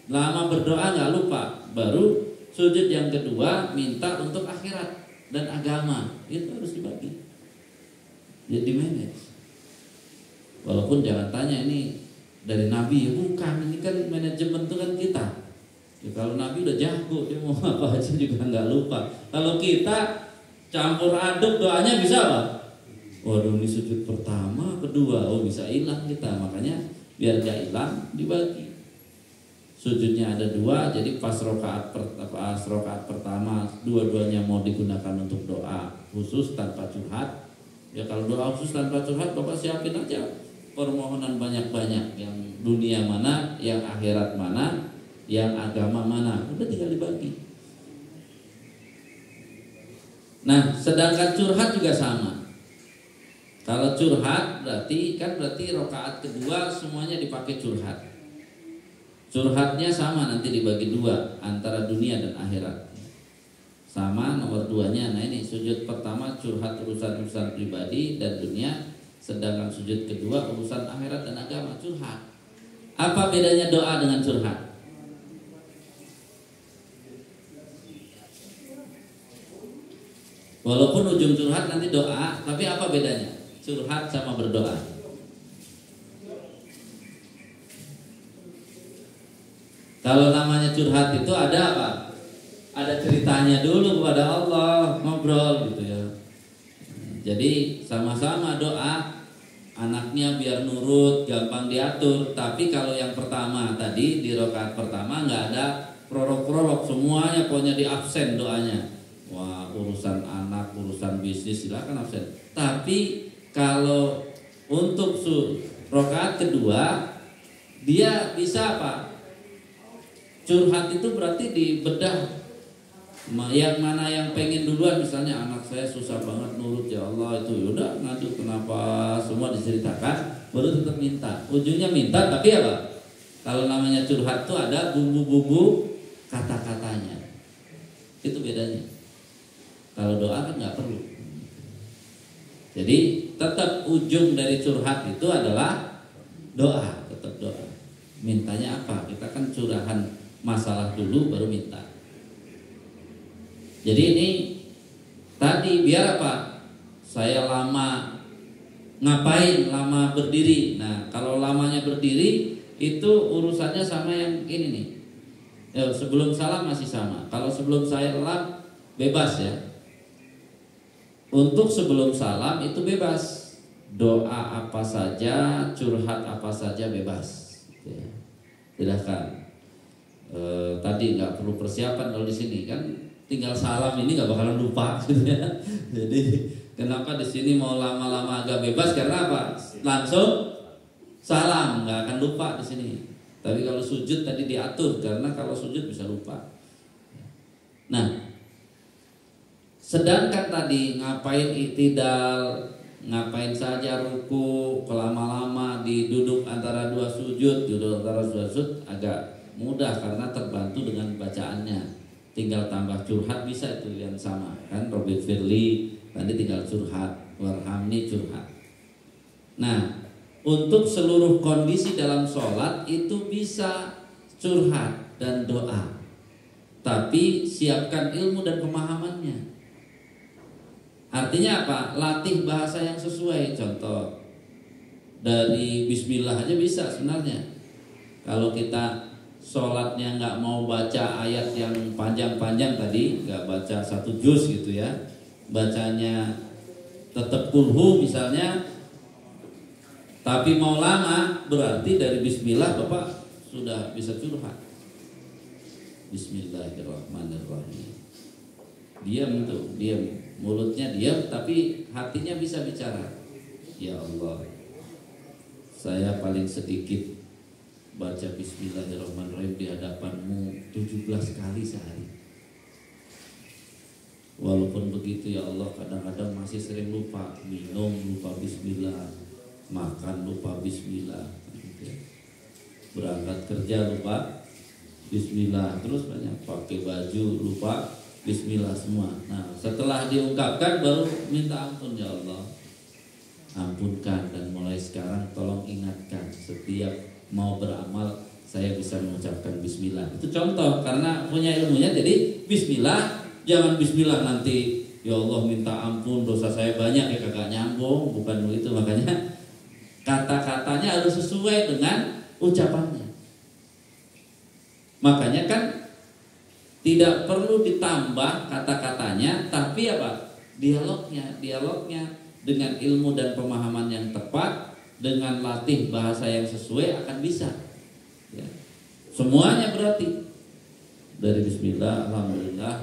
lama berdoa nggak lupa. Baru sujud yang kedua minta untuk akhirat dan agama, itu harus dibagi, jadi manage. Walaupun jangan tanya ini dari Nabi, ya bukan, ini kan manajemen itu kan kita. Ya, kalau Nabi udah jago, dia mau apa aja juga nggak lupa. Kalau kita campur aduk doanya bisa apa? Waduh, ini sujud pertama, kedua, oh bisa hilang kita. Makanya biar gak hilang dibagi. Sujudnya ada 2, jadi pas rakaat pertama dua-duanya mau digunakan untuk doa khusus tanpa curhat. Ya kalau doa khusus tanpa curhat, Bapak siapin aja permohonan banyak-banyak, yang dunia mana, yang akhirat mana, yang agama mana, udah tinggal dibagi. Nah, sedangkan curhat juga sama. Kalau curhat berarti rakaat kedua semuanya dipakai curhat. Curhatnya sama, nanti dibagi 2 antara dunia dan akhirat. Sama nomor 2-nya. Nah ini sujud pertama curhat urusan-urusan pribadi dan dunia. Sedangkan sujud kedua urusan akhirat dan agama, curhat. Apa bedanya doa dengan curhat? Walaupun ujung curhat nanti doa, tapi apa bedanya? Curhat sama berdoa. Kalau namanya curhat itu ada apa? Ada ceritanya dulu kepada Allah, ngobrol gitu ya. Jadi sama-sama doa, anaknya biar nurut, gampang diatur. Tapi kalau yang pertama tadi di rakaat pertama nggak ada prolog-prolog, semuanya pokoknya di absen doanya. Wah, urusan anak, urusan bisnis silakan absen. Tapi kalau untuk rakaat kedua dia bisa apa? Curhat itu berarti dibedah. Yang mana yang pengen duluan, misalnya anak saya susah banget nurut ya Allah, itu udah ngadu kenapa semua diceritakan, baru tetap minta. Ujungnya minta tapi apa? Kalau namanya curhat tuh ada bumbu-bumbu kata-katanya. Itu bedanya. Kalau doa kan nggak perlu. Jadi tetap ujung dari curhat itu adalah doa, tetap doa. Mintanya apa? Kita kan curahan masalah dulu baru minta. Jadi ini tadi biar apa? Saya lama ngapain? Lama berdiri. Nah, kalau lamanya berdiri itu urusannya sama yang ini nih. Sebelum salam masih sama. Kalau sebelum salam bebas ya. Untuk sebelum salam itu bebas. Doa apa saja, curhat apa saja bebas. Silahkan. Tadi nggak perlu persiapan kalau di sini kan tinggal salam ini nggak bakalan lupa gitu ya. Jadi kenapa di sini mau lama-lama agak bebas karena apa? Langsung salam nggak akan lupa di sini. Tapi kalau sujud tadi diatur karena kalau sujud bisa lupa. Nah, sedangkan tadi ngapain itidal, ngapain saja ruku, kelama-lama diduduk antara dua sujud, agak mudah karena terbantu dengan bacaannya. Tinggal tambah curhat bisa itu yang sama kan. Robert Firly tadi tinggal curhat, warhamni curhat. Nah, untuk seluruh kondisi dalam sholat itu bisa curhat dan doa. Tapi siapkan ilmu dan pemahamannya. Artinya apa? Latih bahasa yang sesuai. Contoh dari bismillah aja bisa sebenarnya. Kalau kita sholatnya nggak mau baca ayat yang panjang-panjang tadi, nggak baca satu juz gitu ya, bacanya tetap kulhu misalnya, tapi mau lama, berarti dari bismillah Bapak sudah bisa curhat. Bismillahirrahmanirrahim. Diam tuh, diam, mulutnya diam tapi hatinya bisa bicara. Ya Allah, saya paling sedikit baca bismillahirrahmanirrahim di hadapanmu 17 kali sehari. Walaupun begitu ya Allah, kadang-kadang masih sering lupa. Minum lupa bismillah, makan lupa bismillah, berangkat kerja lupa bismillah, terus banyak pakai baju lupa bismillah semua. Nah, setelah diungkapkan baru minta ampun, ya Allah ampunkan, dan mulai sekarang tolong ingatkan setiap mau beramal saya bisa mengucapkan bismillah. Itu contoh karena punya ilmunya. Jadi bismillah, jangan bismillah nanti ya Allah minta ampun dosa saya banyak, ya kagak nyambung, bukan begitu. Makanya kata-katanya harus sesuai dengan ucapannya. Makanya kan tidak perlu ditambah kata-katanya, tapi apa? Dialognya dengan ilmu dan pemahaman yang tepat, dengan latih bahasa yang sesuai akan bisa ya. Semuanya berarti dari bismillah, alhamdulillah,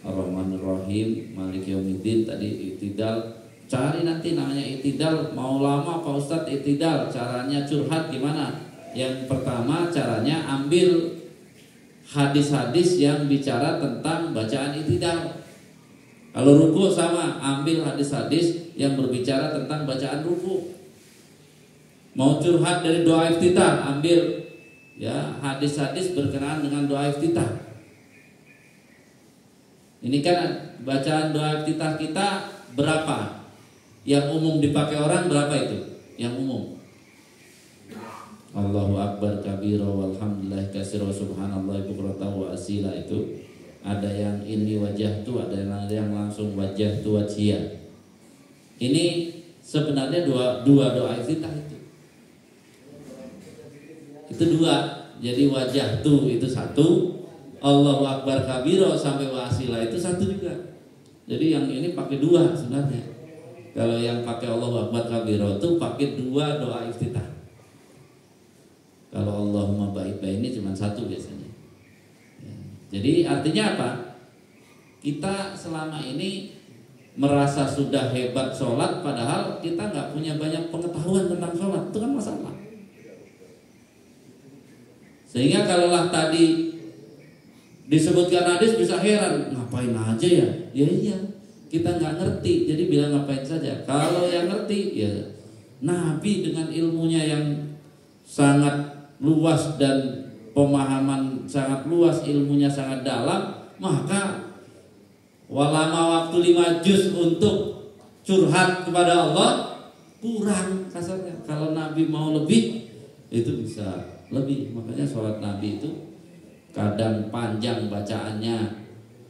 ar-rahmanir-rahim, maliki yaumiddin, tadi itidal. Cari nanti namanya itidal, mau lama Pak Ustadz itidal, caranya curhat gimana? Yang pertama caranya ambil hadis-hadis yang bicara tentang bacaan itidal. Kalau ruku sama, ambil hadis-hadis yang berbicara tentang bacaan ruku. Mau curhat dari doa iftitah, ambil ya hadis-hadis berkenaan dengan doa iftitah. Ini kan bacaan doa iftitah kita berapa? Yang umum dipakai orang berapa itu? Yang umum. Allahu akbar kabira walhamdulillah katsira subhanallah bukratan wa asila, itu ada yang ini wajah tu, ada yang langsung wajah tu wajhiyah. Ini sebenarnya dua doa iftitah itu. Itu dua. Jadi wajah tu itu satu, Allahu akbar kabira sampai wasila itu satu juga. Jadi yang ini pakai dua sebenarnya. Kalau yang pakai Allahu akbar kabira itu pakai dua doa iftitah. Kalau Allahumma baik ini cuma satu biasanya. Jadi artinya apa? Kita selama ini merasa sudah hebat sholat, padahal kita nggak punya banyak pengetahuan tentang sholat. Itu kan masalah. Sehingga kalaulah tadi disebutkan hadis bisa heran, ngapain aja ya? Ya iya, kita nggak ngerti, jadi bilang ngapain saja. Kalau yang ngerti, ya Nabi dengan ilmunya yang sangat luas dan pemahaman sangat luas, ilmunya sangat dalam, maka walama waktu 5 juz untuk curhat kepada Allah kurang kasarnya. Kalau Nabi mau lebih, itu bisa lebih. Makanya sholat Nabi itu kadang panjang bacaannya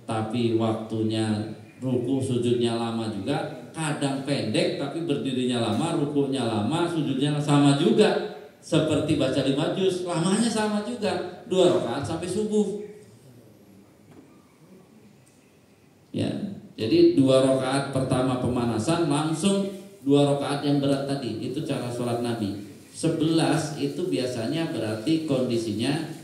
tapi waktunya ruku sujudnya lama juga, kadang pendek tapi berdirinya lama, rukunya lama, sujudnya sama juga. Seperti baca 5 juz, lamanya sama juga, 2 rakaat sampai subuh. Ya, jadi 2 rakaat pertama pemanasan, langsung 2 rakaat yang berat tadi. Itu cara sholat Nabi. 11 itu biasanya berarti kondisinya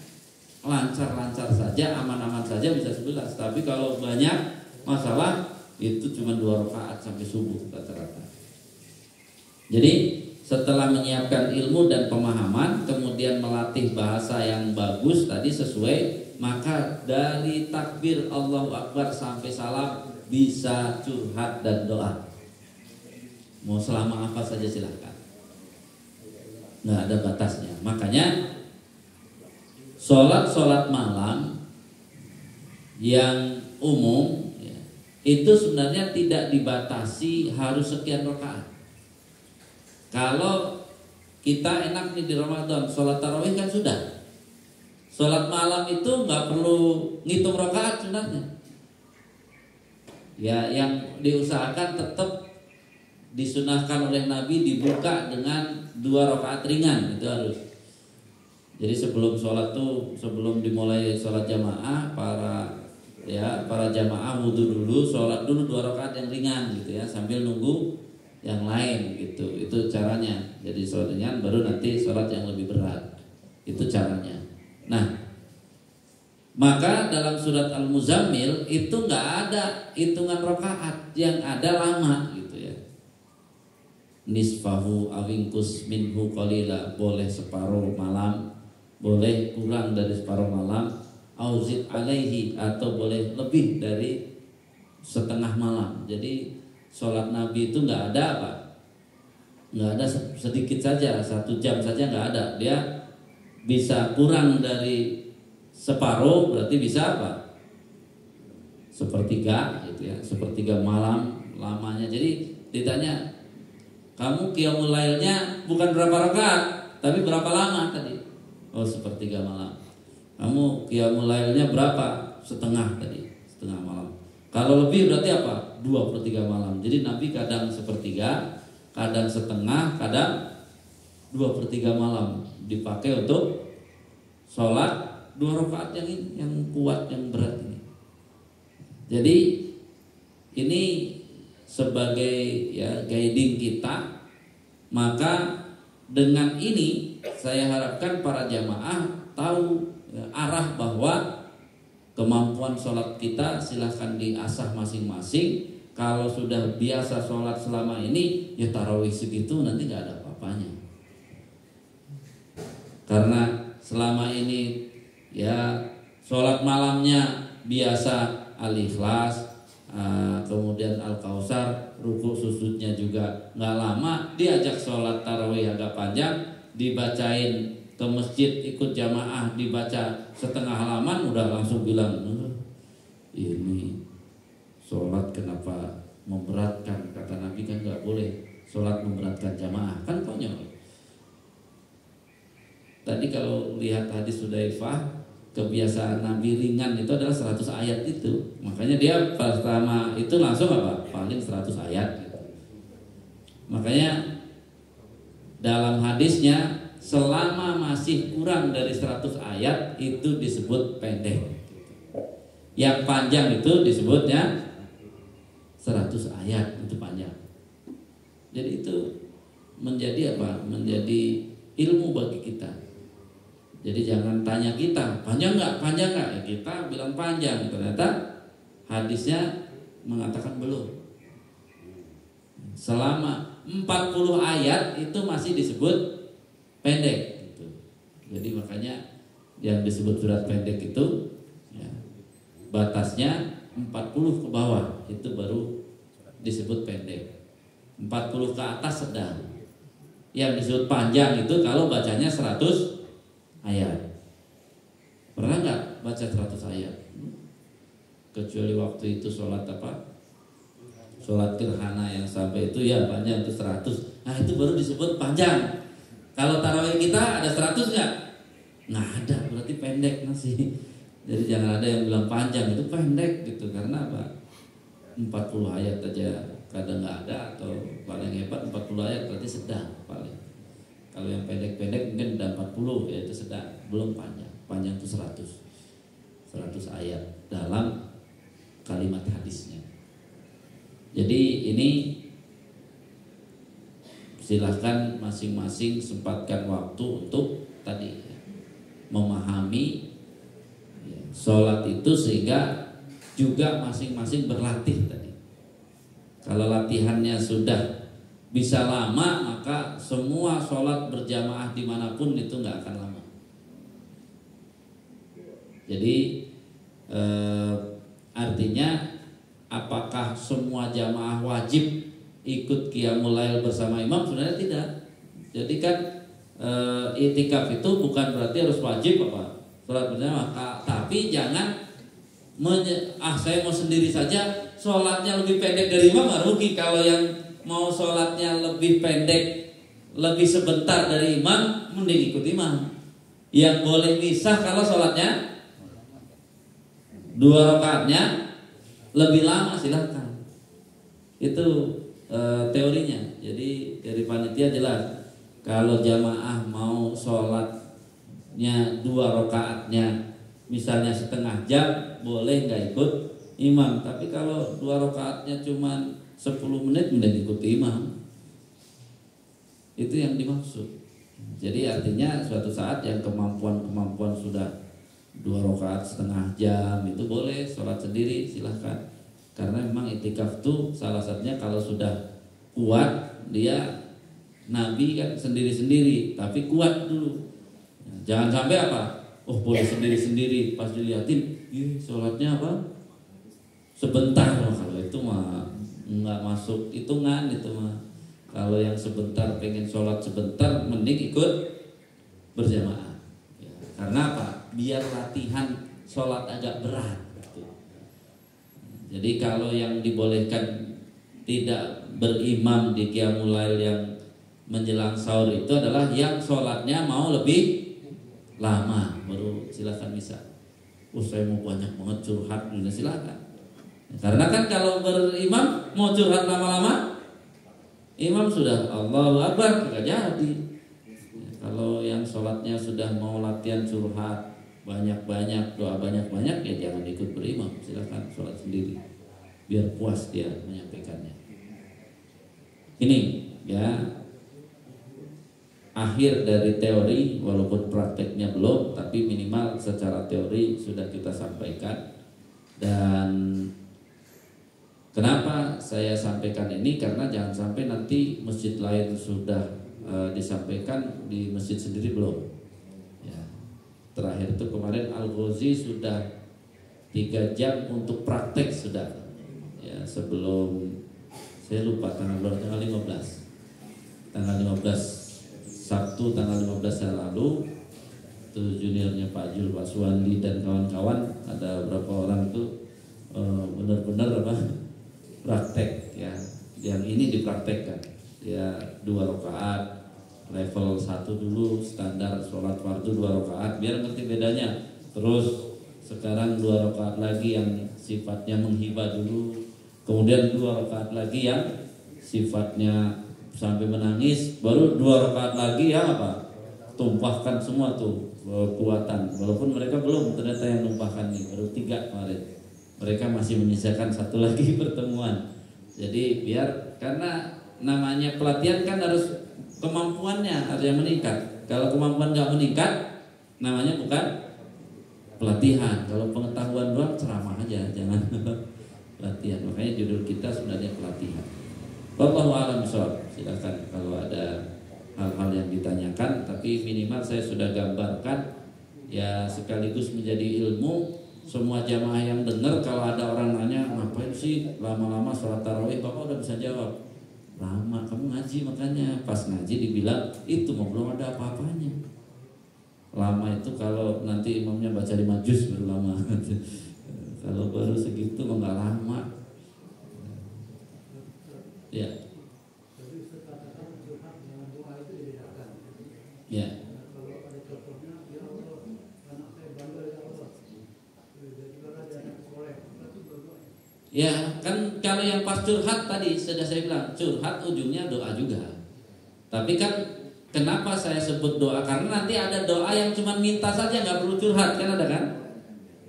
lancar-lancar saja, aman-aman saja bisa 11. Tapi kalau banyak masalah itu cuma 2 rakaat sampai subuh rata-rata. Jadi setelah menyiapkan ilmu dan pemahaman, kemudian melatih bahasa yang bagus tadi sesuai, maka dari takbir Allahu Akbar sampai salam bisa curhat dan doa. Mau selama apa saja silahkan, nggak ada batasnya. Makanya sholat malam yang umum ya, itu sebenarnya tidak dibatasi harus sekian rakaat. Kalau kita enak nih di Ramadan, sholat tarawih kan sudah. Sholat malam itu nggak perlu ngitung rakaat sebenarnya. Ya, yang diusahakan tetap disunahkan oleh Nabi dibuka dengan 2 rakaat ringan, itu harus. Jadi sebelum sholat tuh, sebelum dimulai sholat jamaah, para jamaah wudhu dulu, sholat dulu 2 rakaat yang ringan gitu ya, sambil nunggu yang lain gitu. Itu caranya. Jadi sholat ringan baru nanti sholat yang lebih berat. Itu caranya. Nah, maka dalam surat Al-Muzammil itu nggak ada hitungan rakaat, yang ada lama gitu ya. Nisfahu awingkus minhu qalila, boleh separuh malam, boleh kurang dari separuh malam, auzid alaihi, atau boleh lebih dari setengah malam. Jadi sholat Nabi itu nggak ada apa? Nggak ada sedikit saja, 1 jam saja nggak ada. Dia bisa kurang dari separuh, berarti bisa apa? Sepertiga gitu ya, sepertiga malam lamanya. Jadi ditanya, kamu qiyamul lailnya bukan berapa rakaat, tapi berapa lama tadi? Oh, sepertiga malam. Kamu qiyamul lailnya berapa? Setengah tadi, setengah malam. Kalau lebih berarti apa? 2/3 malam. Jadi Nabi kadang sepertiga, kadang setengah, kadang 2/3 malam dipakai untuk sholat 2 rakaat yang kuat, yang berat ini. Jadi ini sebagai ya guiding kita. Maka dengan ini saya harapkan para jamaah tahu ya, arah bahwa kemampuan sholat kita silahkan diasah masing-masing. Kalau sudah biasa sholat selama ini, ya tarawih segitu nanti gak ada apa-apanya. Karena selama ini ya sholat malamnya biasa Al-Ikhlas, kemudian Al-Kausar, ruku sujudnya juga gak lama. Diajak sholat tarawih agak panjang, dibacain ke masjid ikut jamaah, dibaca setengah halaman udah langsung bilang, ini sholat kenapa memberatkan? Kata Nabi kan gak boleh sholat memberatkan jamaah, kan konyol. Tadi kalau lihat hadis Hudzaifah, kebiasaan Nabi ringan itu adalah 100 ayat itu. Makanya dia pertama itu langsung apa? Paling 100 ayat gitu. Makanya dalam hadisnya, selama masih kurang dari 100 ayat itu disebut pendek. Yang panjang itu disebutnya 100 ayat, itu panjang. Jadi itu menjadi apa? Menjadi ilmu bagi kita. Jadi jangan tanya kita, panjang nggak? Panjang nggak? Ya kita bilang panjang. Ternyata hadisnya mengatakan belum. Selama 40 ayat itu masih disebut pendek gitu. Jadi makanya yang disebut surat pendek itu ya, batasnya 40 ke bawah itu baru disebut pendek. 40 ke atas sedang. Yang disebut panjang itu kalau bacanya 100 ayat. Pernah nggak baca 100 ayat? Kecuali waktu itu sholat apa? Sholat gerhana yang sampai itu ya panjang itu 100. Nah itu baru disebut panjang. Kalau tarawih kita ada 100 nggak? Nggak ada, berarti pendek masih. Jadi jangan ada yang bilang panjang, itu pendek gitu. Karena apa? 40 ayat aja kadang nggak ada, atau paling hebat 40 ayat berarti sedang paling. Kalau yang pendek-pendek mungkin udah 40, ya itu sedang, belum panjang. Panjang itu 100 ayat dalam kalimat hadisnya. Jadi ini silahkan masing-masing sempatkan waktu untuk tadi memahami sholat itu, sehingga juga masing-masing berlatih tadi. Kalau latihannya sudah bisa lama, maka semua sholat berjamaah dimanapun itu nggak akan lama. Jadi artinya apakah semua jamaah wajib ikut qiyamul lail bersama imam? Sebenarnya tidak. Jadi kan i'tikaf itu bukan berarti harus wajib apa sholat berjamaah, tapi jangan saya mau sendiri saja, sholatnya lebih pendek dari imam, rugi. Kalau yang mau sholatnya lebih pendek, lebih sebentar dari imam, mending ikut imam. Yang boleh misah kalau sholatnya 2 rakaatnya lebih lama, silahkan. Itu teorinya. Jadi dari panitia jelas, kalau jamaah mau sholatnya 2 rakaatnya misalnya setengah jam, boleh nggak ikut imam. Tapi kalau 2 rakaatnya cuma 10 menit, mending ikut imam. Itu yang dimaksud. Jadi artinya suatu saat yang kemampuan sudah 2 rakaat setengah jam, itu boleh sholat sendiri, silahkan. Karena memang i'tikaf tuh salah satunya kalau sudah kuat, dia Nabi kan sendiri-sendiri, tapi kuat dulu. Jangan sampai apa? Oh boleh sendiri-sendiri, pas dilihatin, sholatnya apa? Sebentar. Kalau itu mah nggak masuk hitungan itu mah. Kalau yang sebentar, pengen sholat sebentar, mending ikut berjamaah. Ya, karena apa? Biar latihan sholat agak berat. Jadi kalau yang dibolehkan tidak berimam di qiyamul lail yang menjelang sahur itu adalah yang sholatnya mau lebih lama, baru silakan bisa. Saya mau banyak banget curhat, silakan. Karena kan kalau berimam mau curhat lama-lama, imam sudah Allahu Akbar, nggak jadi. Kalau yang sholatnya sudah mau latihan curhat banyak-banyak, doa banyak-banyak, ya jangan ikut berimam, silakan sholat sendiri, biar puas dia menyampaikannya. Ini ya akhir dari teori, walaupun prakteknya belum, tapi minimal secara teori sudah kita sampaikan. Dan kenapa saya sampaikan ini? Karena jangan sampai nanti masjid lain sudah disampaikan, di masjid sendiri belum. Ya. Terakhir itu kemarin Al-Ghazi sudah 3 jam untuk praktek sudah. Ya, sebelum saya lupa tanggal 15. Tanggal 15 Sabtu tanggal 15 yang lalu itu juniornya Pak Jul, Pak Suwandi dan kawan-kawan, ada beberapa orang itu benar-benar praktek ya. Yang ini dipraktekkan ya, 2 rakaat level 1 dulu, standar sholat fardu 2 rakaat biar ngerti bedanya. Terus sekarang 2 rakaat lagi yang sifatnya menghibah dulu, kemudian 2 rakaat lagi yang sifatnya sampai menangis, baru 2 rakaat lagi yang apa? Tumpahkan semua tuh kekuatan. Walaupun mereka belum ternyata yang tumpahkan nih, baru 3 kemarin. Mereka masih menyisakan 1 lagi pertemuan. Jadi biar, karena namanya pelatihan kan harus kemampuannya harus yang meningkat. Kalau kemampuan nggak meningkat, namanya bukan pelatihan. Kalau pengetahuan doang ceramah aja, jangan pelatihan. Makanya judul kita sebenarnya pelatihan. Wallahu a'lam bishawab. Silakan kalau ada hal-hal yang ditanyakan, tapi minimal saya sudah gambarkan ya, sekaligus menjadi ilmu. Semua jamaah yang dengar, kalau ada orang nanya ngapain sih lama-lama sholat tarawih, Bapak udah bisa jawab, lama kamu ngaji, makanya pas ngaji dibilang itu belum ada apa-apanya. Lama itu kalau nanti imamnya baca 5 juz baru lama. Kalau baru segitu nggak lama. Ya. Ya. Ya kan kalau yang pas curhat tadi sudah saya bilang, curhat ujungnya doa juga. Tapi kan kenapa saya sebut doa? Karena nanti ada doa yang cuma minta saja nggak perlu curhat, kan ada kan?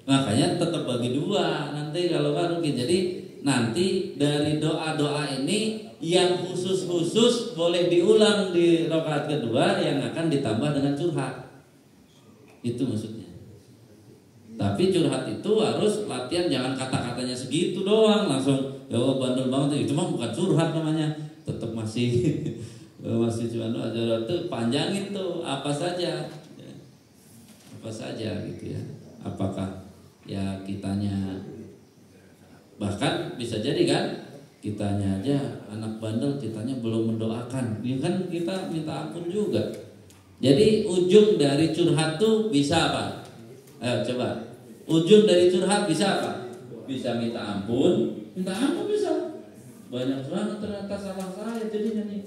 Makanya tetap bagi dua nanti kalau baru gitu. Jadi nanti dari doa-doa ini yang khusus-khusus boleh diulang di rakaat kedua, yang akan ditambah dengan curhat. Itu maksudnya. Tapi curhat itu harus latihan, jangan kata-katanya segitu doang langsung ya Allah bandel banget, itu mah bukan curhat namanya, tetap masih masih cuma doa. Itu panjangin tuh apa saja gitu ya. Apakah ya kitanya, bahkan bisa jadi kan kitanya aja anak bandel, kitanya belum mendoakan, ya kan kita minta ampun juga. Jadi ujung dari curhat tuh bisa apa? Ayo coba. Ujung dari curhat bisa apa? Bisa minta ampun bisa. Banyak banget ternyata salah saya jadinya nih.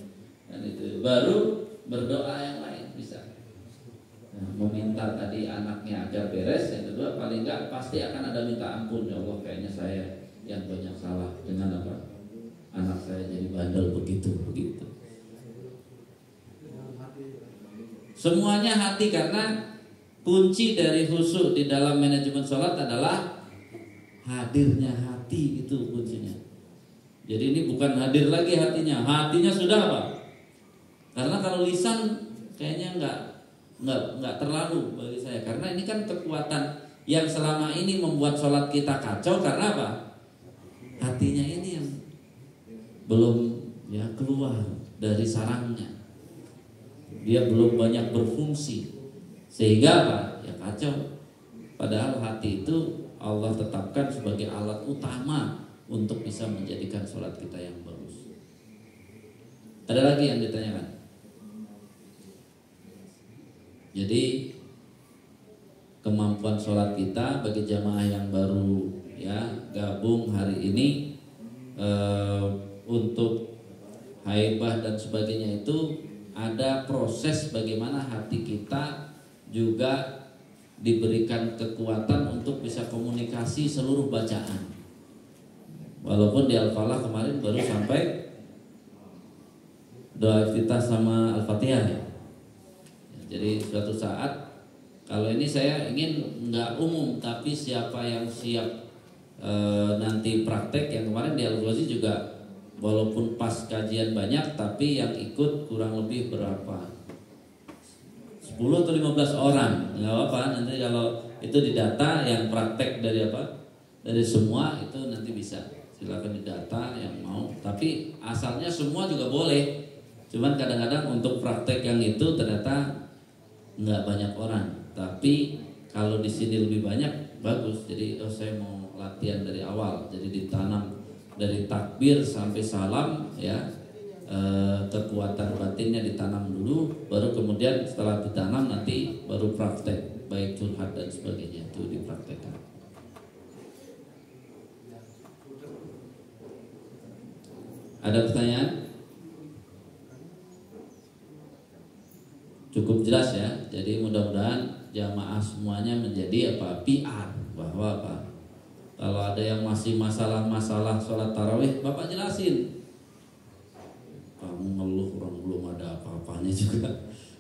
Dan itu baru berdoa yang lain bisa. Nah, meminta tadi anaknya agar beres, yang kedua paling enggak pasti akan ada minta ampun. Ya Allah, kayaknya saya yang banyak salah dengan apa? Anak saya jadi bandel begitu. Semuanya hati, karena kunci dari khusyuk di dalam manajemen sholat adalah hadirnya hati, itu kuncinya. Jadi ini bukan hadir lagi hatinya sudah apa? Karena kalau lisan kayaknya nggak terlalu bagi saya, karena ini kan kekuatan yang selama ini membuat sholat kita kacau karena apa? Hatinya ini yang belum ya keluar dari sarangnya, dia belum banyak berfungsi. Sehingga apa? Ya kacau. Padahal hati itu Allah tetapkan sebagai alat utama untuk bisa menjadikan sholat kita yang bagus. Ada lagi yang ditanyakan? Jadi kemampuan sholat kita bagi jamaah yang baru ya gabung hari ini untuk haibah dan sebagainya, itu ada proses bagaimana hati kita juga diberikan kekuatan untuk bisa komunikasi seluruh bacaan. Walaupun di Al-Falah kemarin baru sampai doa iftitah sama Al-Fatihah ya. Jadi suatu saat, kalau ini saya ingin nggak umum, tapi siapa yang siap nanti praktek, yang kemarin di Al-Ghazi juga walaupun pas kajian banyak, tapi yang ikut kurang lebih berapa? 10 atau 15 orang, nggak apa-apa. Nanti kalau itu didata yang praktek dari apa? Dari semua itu nanti bisa, silakan didata yang mau. Tapi asalnya semua juga boleh. Cuman kadang-kadang untuk praktek yang itu ternyata nggak banyak orang. Tapi kalau di sini lebih banyak, bagus. Jadi saya mau latihan dari awal. Jadi ditanam dari takbir sampai salam ya. Kekuatan batinnya ditanam dulu, baru kemudian setelah ditanam nanti baru praktek, baik curhat dan sebagainya itu dipraktekkan. Ada pertanyaan? Cukup jelas ya. Jadi mudah-mudahan jamaah semuanya menjadi apa? PR bahwa apa? Kalau ada yang masih masalah-masalah sholat tarawih, Bapak jelasin. Kamu ngeluh, orang belum ada apa-apanya juga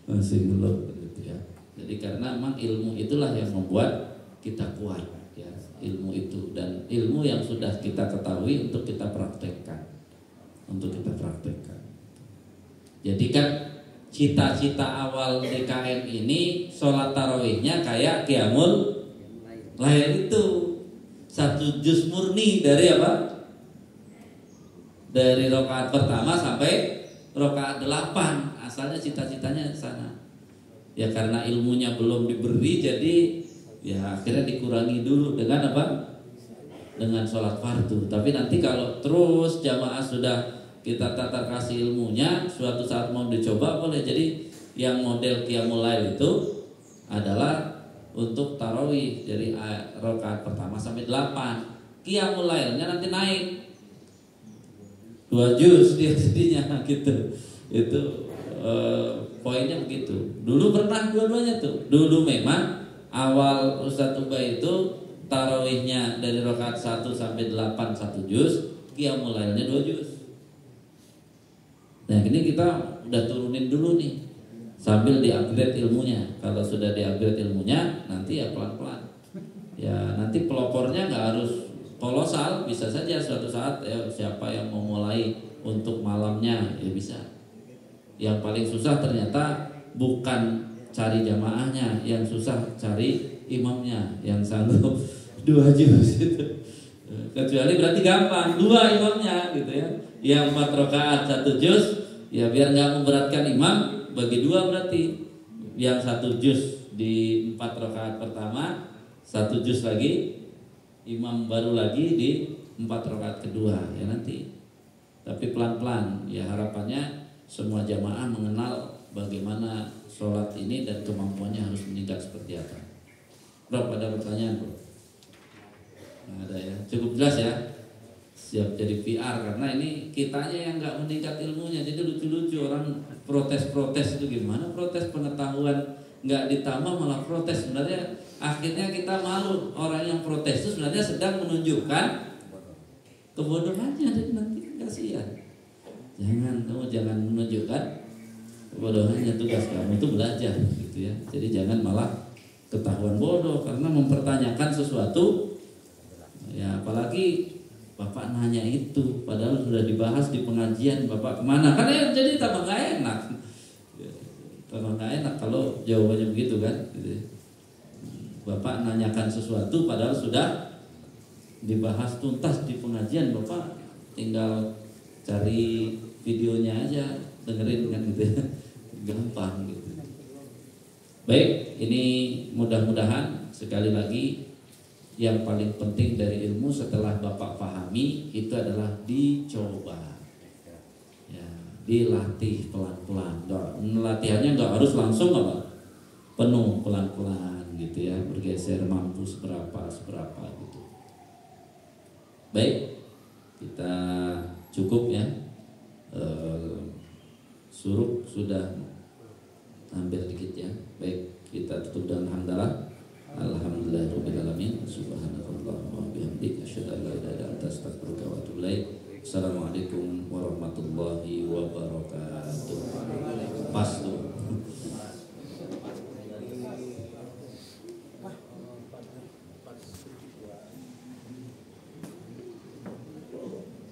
masih ngeluh gitu ya. Jadi karena memang ilmu itulah yang membuat kita kuat ya, ilmu itu, dan ilmu yang sudah kita ketahui untuk kita praktekkan. Jadi kan cita-cita awal DKM ini sholat tarawihnya kayak qiyamul lail itu, 1 juz murni dari apa? Dari rakaat pertama sampai rakaat 8. Asalnya cita-citanya sana. Ya karena ilmunya belum diberi, jadi ya akhirnya dikurangi dulu dengan apa? Dengan sholat fardu. Tapi nanti kalau terus jamaah sudah kita tatar kasih ilmunya, suatu saat mau dicoba boleh. Jadi yang model qiyamul lail itu adalah untuk tarawih dari rakaat pertama sampai 8. Qiyamul lailnya nanti naik 2 juz dia jadinya gitu. Itu poinnya begitu. Dulu pernah dua-duanya tuh. Dulu memang awal Ustadz Ubay itu tarawihnya dari rakaat 1 sampai 8 1 juz, qiyamul lailnya 2 juz. Nah, ini kita udah turunin dulu nih sambil di-upgrade ilmunya. Kalau sudah di-upgrade ilmunya, nanti ya pelan-pelan. Ya, nanti pelopornya nggak harus kolosal, bisa saja suatu saat ya siapa yang mau mulai untuk malamnya ya bisa. Yang paling susah ternyata bukan cari jamaahnya, yang susah cari imamnya yang sanggup 2 juz itu. Kecuali berarti gampang 2 imamnya gitu ya. Yang 4 rakaat 1 juz ya biar nggak memberatkan imam, bagi 2 berarti. Yang 1 juz di 4 rakaat pertama, 1 juz lagi imam baru lagi di 4 rakaat kedua ya nanti. Tapi pelan-pelan ya, harapannya semua jamaah mengenal bagaimana sholat ini dan kemampuannya harus meningkat seperti apa. Bro, ada pertanyaan bro? Nggak ada ya, cukup jelas ya. Siap jadi PR karena ini kitanya yang nggak meningkat ilmunya. Jadi lucu-lucu orang protes-protes itu gimana? Protes pengetahuan nggak ditambah malah protes. Sebenarnya akhirnya kita malu, orang yang protes itu sebenarnya sedang menunjukkan kebodohannya dan nanti kasihan. Jangan menunjukkan kebodohannya, tugas kamu itu belajar gitu ya. Jadi jangan malah ketahuan bodoh karena mempertanyakan sesuatu ya, apalagi Bapak nanya itu padahal sudah dibahas di pengajian, Bapak kemana? Kan ya jadi tambah gak enak. Tambah gak enak kalau jawabannya begitu kan gitu. Bapak nanyakan sesuatu padahal sudah dibahas tuntas di pengajian, Bapak tinggal cari videonya aja, dengerin kan gitu ya. Gampang gitu. Baik, ini mudah-mudahan sekali lagi yang paling penting dari ilmu setelah Bapak pahami itu adalah dicoba ya, dilatih pelan-pelan. Latihannya nggak harus langsung apa penuh, pelan-pelan gitu ya, bergeser mampu seberapa gitu. Baik, kita cukup ya. Suruk sudah hampir dikit ya. Baik, kita tutup dengan hamdalah. Alhamdulillahirabbil alamin. Subhanakallahumma wa bihamdika asyhadu an la ilaha illa anta astaghfiruka wa atubu ilaik. Assalamualaikum warahmatullahi wabarakatuh. Pas